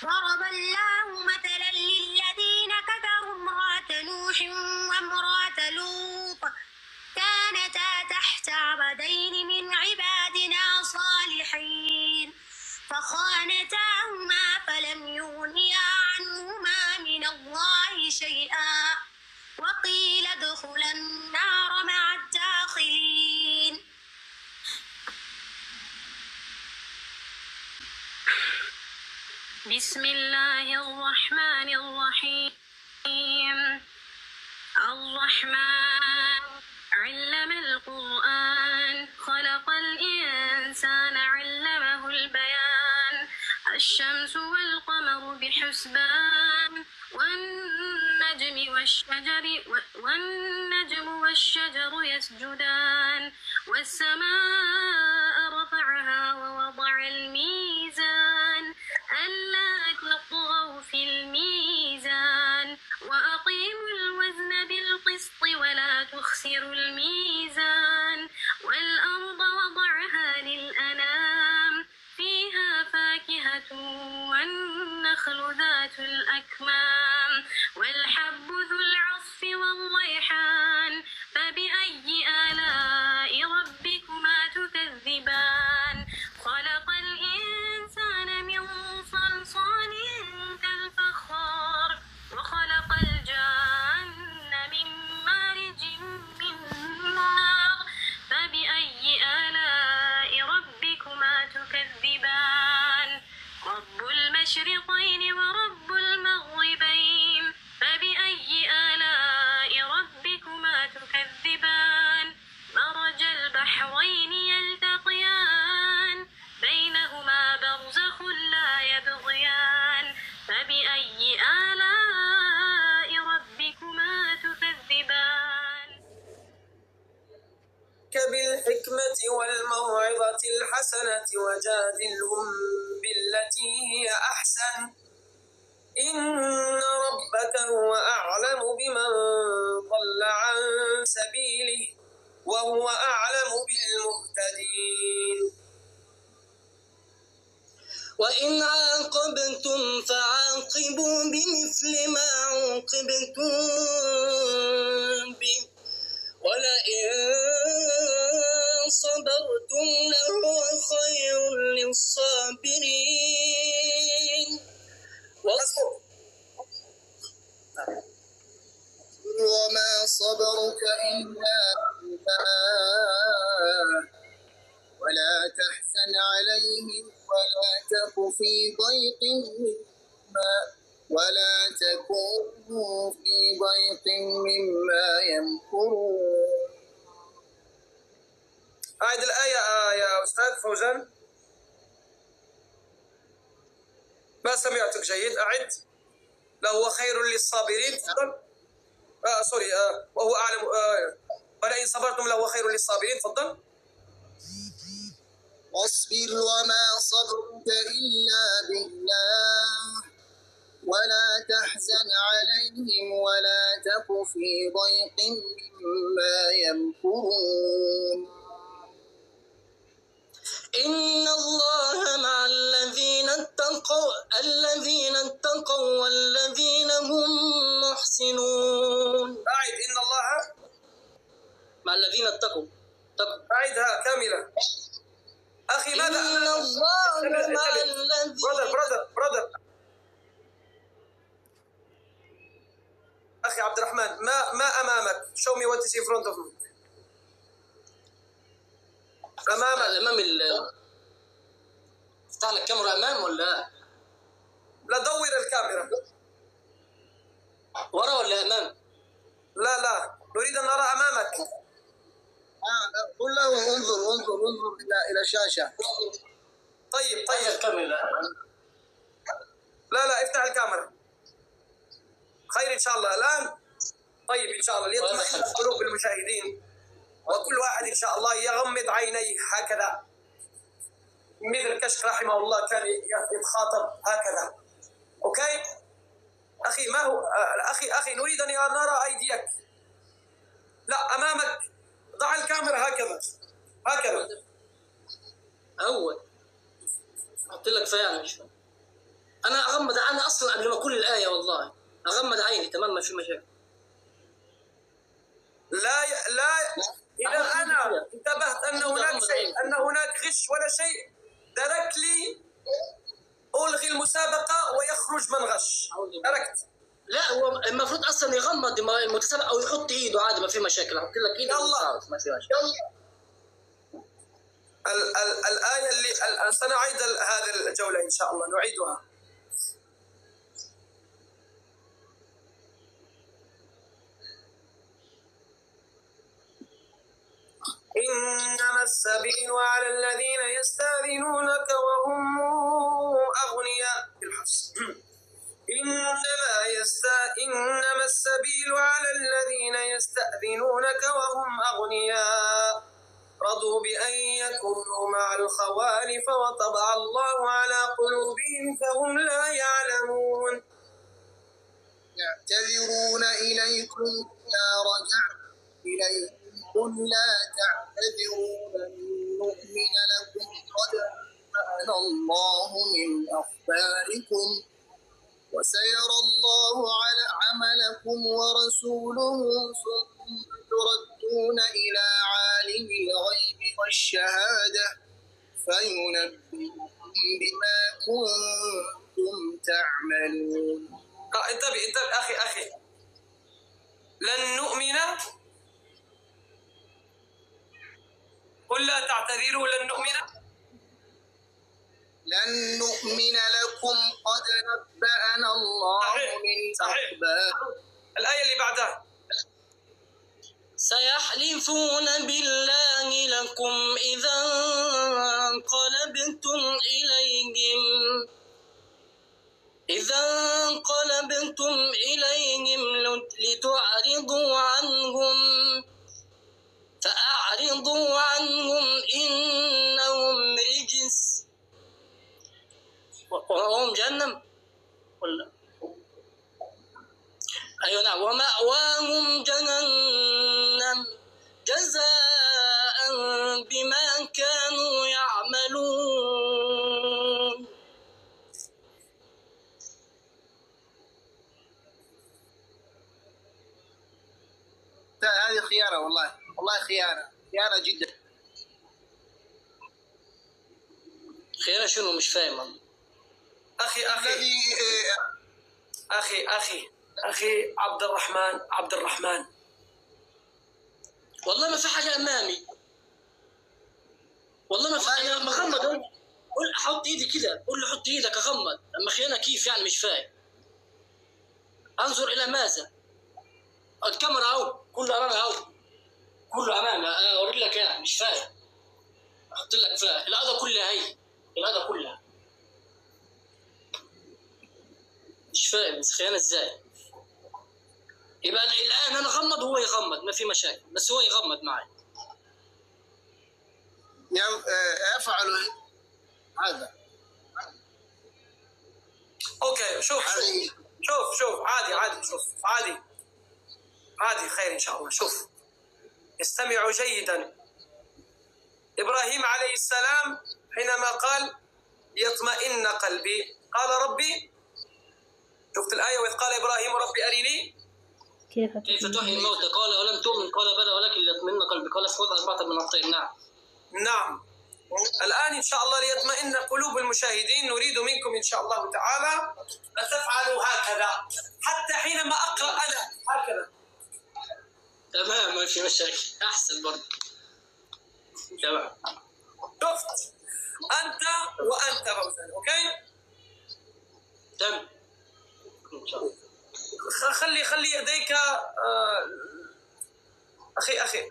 ضرب الله مثلا للذين كفروا امرأة نوح وامرأة لوط كانتا تحت عبدين من عبادنا صالحين فخانتاهما فلم يغنيا عنهما من الله شيئا وقيل ادخلا النار مع الداخلين. بسم الله الرحمن الرحيم. الرحمن علم القرآن خلق الإنسان علمه البيان الشمس والقمر بحسبان والنجم والشجر يسجدان والسماء رفعها ووضع الميزان ألا تطغوا في الميزان وأقيموا الوزن بالقسط ولا تخسروا الميزان والأرض وضعها للأنام فيها فاكهة والنخل ذات الأكمام والحب ذو العصف والريحان فبأي آلاء ربكما تكذبان خلق الإنسان من صلصال كالفخار وخلق الجن من مارج من نار فبأي آلاء ربكما تكذبان رب المشرقين ورب المغربين فبأي آلاء ربكما تكذبان مرج البحرين يلتقيان بينهما برزخ لا يبغيان فبأي آلاء ربكما تكذبان. بالحكمة والموعظة الحسنة وجادلهم بالتي هي أحسن إن ربك هو أعلم بمن ضل عن سبيله وهو أعلم بالمهتدين. وإن عاقبتم فعاقبوا بمثل ما عوقبتم به ولئن صبرتم لهو خير للصابرين. وما صبرك إلا بالله ولا تحزن عليهم ولا تك في ضيق مما يمكرون. أعد الآية يا أستاذ فوزان، ما سمعتك جيد. أعد. لهو خير للصابرين. تفضل. سوري. وهو أعلم. ولئن صبرتم لهو خير للصابرين. تفضل. واصبر وما صبرك إلا بالله ولا تحزن عليهم ولا تك في ضيق مما يمكرون. إن الله مع الذين اتقوا والذين هم محسنون. أعد. إن الله مع الذين اتقوا. أعدها كاملة. أخي ماذا؟ إن الله مع الذين. برادر أخي عبد الرحمن، ما أمامك؟ show me what is in front of me. أمامك. أمام افتح لك الكاميرا أمام ولا؟ لا، دور الكاميرا. ورا ولا أمام؟ لا، نريد أن نرى أمامك. قل له انظر إلى الشاشة. طيب. الكاميرا. لا، افتح الكاميرا. خير إن شاء الله الآن. طيب إن شاء الله ليطمئن قلوب المشاهدين وكل واحد إن شاء الله يغمض عينيه هكذا مثل كشك رحمه الله كان يتخاطب هكذا. أوكي أخي، ما هو أخي نريد أن نرى أيديك. لا، أمامك. ضع الكاميرا هكذا. أول أحط لك فيها مش انا اغمض عيني اصلا قبل ما اقول الايه، والله اغمض عيني تمام، ما في مشاكل. لا إذا أنا انتبهت أن هناك شيء، أن هناك غش ولا شيء، تركلي ألغي المسابقة ويخرج من غش. تركت. لا هو المفروض اصلا يغمض المتسابق او يحط ايده عادي، ما في مشاكل، احط لك ايده يلا. ما في مشاكل. الآية اللي سنعيد هذه الجولة إن شاء الله، نعيدها. إنما السبيل على الذين يستأذنونك وهم أغنياء بالحفص. إنما السبيل على الذين يستأذنونك وهم أغنياء رضوا بأن يكونوا مع الخوالف وطبع الله على قلوبهم فهم لا يعلمون. يعتذرون إليكم إذا رجعتم إليهم، قل لا تعتذروا لن نؤمن لكم قد أنبأنا الله من أخباركم وسيرى الله على عملكم ورسوله ثم تردون إلى عالم الغيب والشهادة فينبئكم بما كنتم تعملون. انتبه أخي لن نؤمن، قل لا تعتذروا لن نؤمن لكم قد نبأنا الله من أخباركم. الآية اللي بعدها سيحلفون بالله لكم إذا انقلبتم إليهم لتعرضوا عنهم فأعرضوا عنهم إنهم رجس وهم جهنم أيوة نعم ومأواهم جهنم جزاء بما كانوا يعملون. هذه خيانة، والله خيانة جدا. خيانة شنو؟ مش فاهم. أخي عبد الرحمن والله ما في حاجة أمامي، والله ما في. أنا مغمض، قول أحط إيدي كده، قول له حط إيدك أغمض. أما خيانة كيف يعني؟ مش فاهم. أنظر إلى ماذا؟ الكاميرا أهو، كله أمامي أهو، كله أمامي، أنا أوري لك يعني. مش فاهم، أحط لك فيها الأذى كلها، هي الأذى كلها. مش فاهم خيانة إزاي؟ يبقى الآن أنا أغمض وهو يغمض، ما في مشاكل، بس هو يغمض معي. افعلوا هذا. اوكي شوف عادي خير ان شاء الله. شوف استمعوا جيدا. ابراهيم عليه السلام حينما قال يطمئن قلبي قال ربي، شفت الآية؟ وإذ قال إبراهيم ربي أرني كيف تحيي الموتى قال أولم تؤمن قال بلى ولكن ليطمئن قلبي قال خذ أربعة من الطير. نعم. الآن إن شاء الله ليطمئن قلوب المشاهدين نريد منكم إن شاء الله تعالى أن تفعلوا هكذا حتى حينما أقرأ أنا هكذا. تمام ما في مشاكل، أحسن برضه. تمام. شفت أنت وأنت فوزان. أوكي تمام إن شاء الله. خلي يديك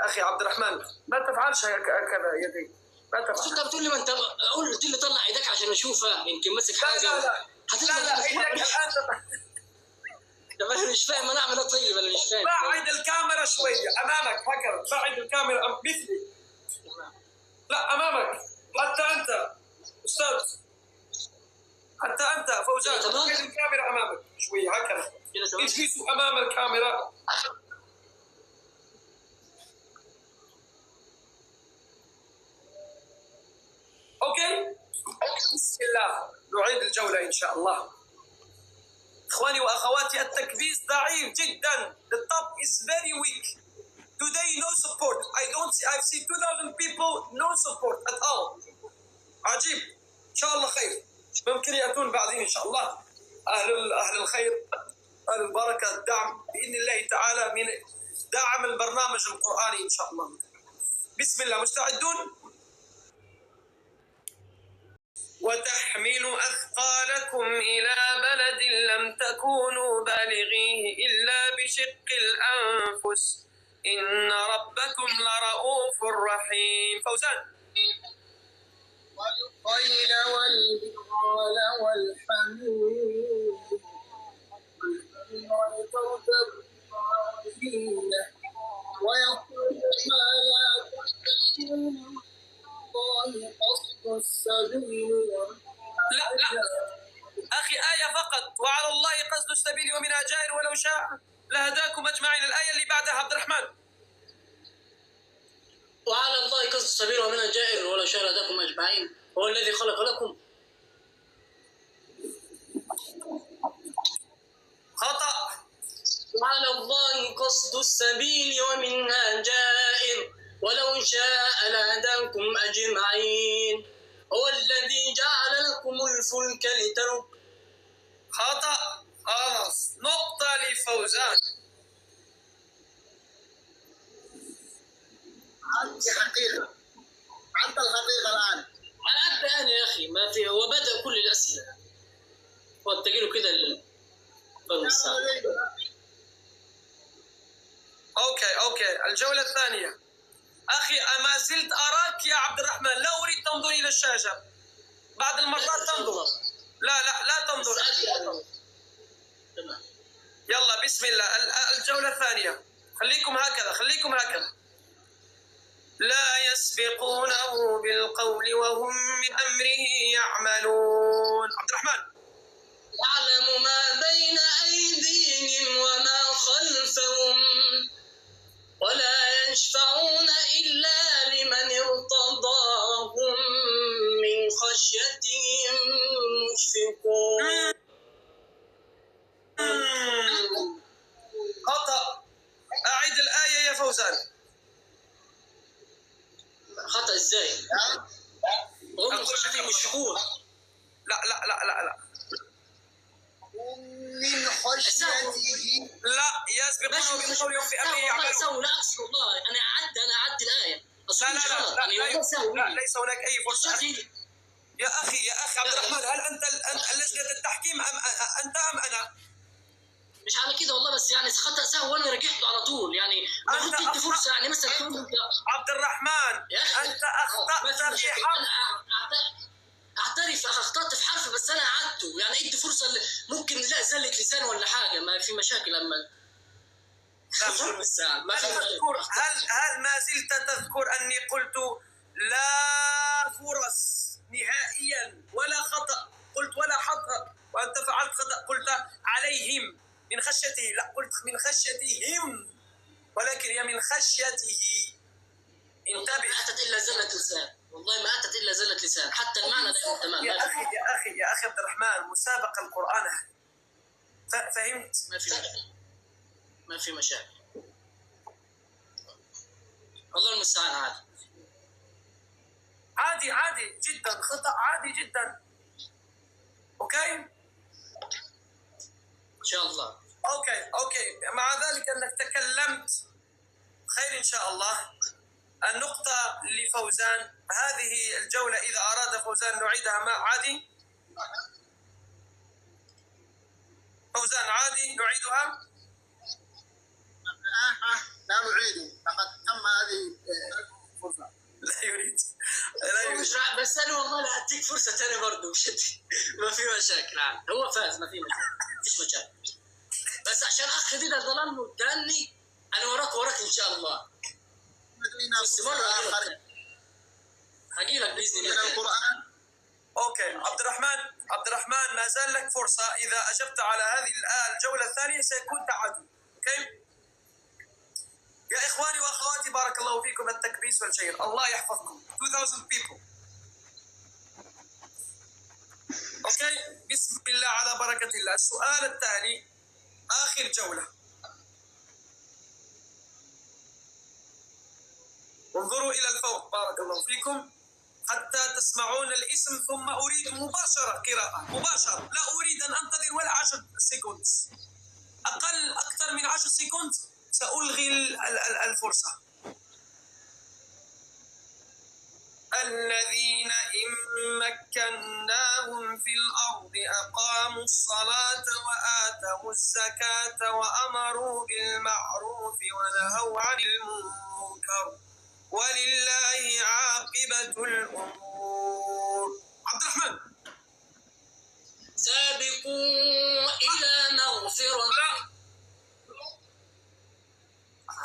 أخي عبد الرحمن، ما تفعلش هكذا يديك، ما تفعل. أنت بتقول لي ما أنت قلت لي طلع يدك عشان أشوفها، يمكن ماسك حاجة. لا إيدك الآن أنا مش فاهم أنا أعمل إيه. طيب أنا مش فاهم. بعد الكاميرا شوية أمامك هكذا، بعد الكاميرا مثلي. لا أمامك، حتى أنت أستاذ، حتى أنت فوزان، بعد الكاميرا أمامك شوية هكذا، اجلسوا أمام الكاميرا. أوكي بسم الله نعيد الجولة إن شاء الله. إخواني وأخواتي التكبيس ضعيف جدا. The top is very weak. Today no support. I've seen 2000 people no support at all. عجيب. إن شاء الله خير. ممكن يأتون بعدين إن شاء الله. أهل الخير، أهل البركة، الدعم بإذن الله تعالى من دعم البرنامج القرآني إن شاء الله. بسم الله، مستعدون؟ وتحمل أثقالكم إلى بلد لم تكونوا بالغيه إلا بشق الأنفس إن ربكم لرؤوف رحيم. فوزان. والخيل والبغال والحمير ولتركبوا زينة ويقول ما لا تحسبون الله قصد السبيل. لا أخي، آية فقط. وعلى الله قصد السبيل ومنها جائر ولو شاء لهداكم أجمعين. الآية اللي بعدها عبد الرحمن. وعلى الله قصد السبيل ومنها جائر ولو شاء لهداكم أجمعين هو الذي خلق لكم. خطأ. وعلى الله قصد السبيل ومنها جائر ولو شاء لهداكم أجمعين هو الذي جعل لكم الفلك لتركبوا. خطأ. خلاص، نقطة لفوزان. عندي حقيقة، عند الحقيقة الآن. على قد أنا يا أخي ما في، هو بدأ كل الأسئلة واتجيله كده أوكي. الجولة الثانية. أخي ما زلت أراك يا عبد الرحمن، لا أريد تنظر إلى الشاشة. بعض المرات تنظر. لا تنظر. يلا بسم الله. الجولة الثانية. خليكم هكذا. لا يسبقونه بالقول وهم بأمره يعملون. عبد الرحمن. يعلم ما بين أيديهم وما خلفهم ولا يشفعون إلا لمن ارتضى وهم من خشيتهم مشفقون. خطأ. أعيد الآية يا فوزان. خطأ ازاي؟ هم من خشيتهم مشفقون. لا. من خشيته. لا يسبقونه بالقول وهم بأمره يعملون. لا أقصد والله، أنا أعدت الآية. لا ليس هناك أي فرصة. يا أخي عبد الرحمن، هل أنت لجنة التحكيم أم أنا؟ مش على كده والله، بس يعني خطأ سهو وانا رجعت على طول. يعني المفروض تدي فرصه، يعني مثلا تقول انت عبد الرحمن انت اخطأت في حرف. اعترف اخطأت في حرف، بس انا عدته. يعني ادي فرصه ممكن لا زلة لسان ولا حاجه، ما في مشاكل. اما هل ما زلت تذكر اني قلت لا فرص نهائيا ولا خطأ؟ قلت ولا خطأ وانت فعلت خطأ. قلت عليهم من خشيته، لا قلت من خشيتهم، ولكن هي من خشيته. انتبه. ما أتت إلا زلة لسان، والله ما أتت إلا زلة لسان، حتى المعنى لا تمام. يا أخي عبد الرحمن، مسابقة القرآن فهمت؟ ما في مشاكل. الله المستعان. عادي جدا. خطأ عادي جدا. أوكي؟ إن شاء الله. أوكي. مع ذلك أنك تكلمت خير إن شاء الله. النقطة لفوزان. هذه الجولة إذا أراد فوزان نعيدها عادي. فوزان عادي نعيدها. لا نعيد، لقد تم هذه الفرصة. لا يريد. بس أنا والله لا أديك فرصة ثانية برضه. ما في مشاكل. هو فاز، ما في مشاكل، فيش مشاكل. بس عشان أخ دي ده ظلمني واداني، أنا وراك إن شاء الله. بس مرة هجيلك بإذن الله. القرآن. أوكي عبد الرحمن ما زال لك فرصة. إذا أجبت على هذه الجولة الثانية سيكون تعادل. أوكي. يا إخواني وأخواتي، بارك الله فيكم. التكبيس والشير. الله يحفظكم. 2000 people. أوكي. بسم الله على بركة الله. السؤال التالي آخر جولة. انظروا إلى الفوق بارك الله فيكم حتى تسمعون الاسم، ثم أريد مباشرة قراءة مباشرة، لا أريد أن أنتظر ولا 10 سكوند. أكثر من 10 سكوند سألغي الفرصة. الذين إن مكناهم في الأرض أقاموا الصلاة وآتوا الزكاة وأمروا بالمعروف ونهوا عن المنكر ولله عاقبة الأمور. عبد الرحمن. سابقوا إلى مغفرة.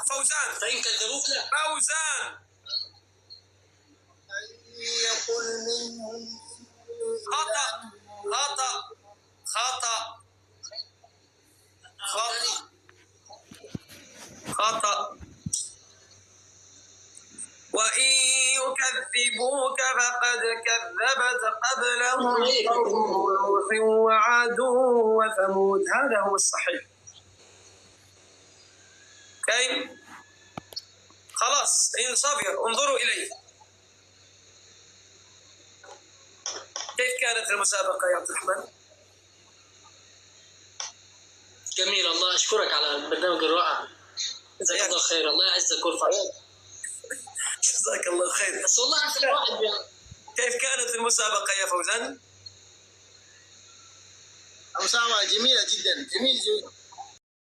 فوزان. فإن كذبوك لا. فوزان. يقول منهم خطأ خطأ خطأ خطأ خطأ. وإن يكذبوك فقد كذبت قبلهم قوم نوح وعاد وثمود. هذا هو الصحيح. كيف؟ خلاص انصبر. انظروا إلي. كيف كانت المسابقة يا عبد الرحمن؟ جميل، الله أشكرك على البرنامج الرائع. جزاك الله خير، الله يعزك ويرفعك. جزاك الله خير. بس والله أحسن واحد يعني. كيف كانت المسابقة يا فوزان؟ مسابقة جميلة جدا، جميل جدا.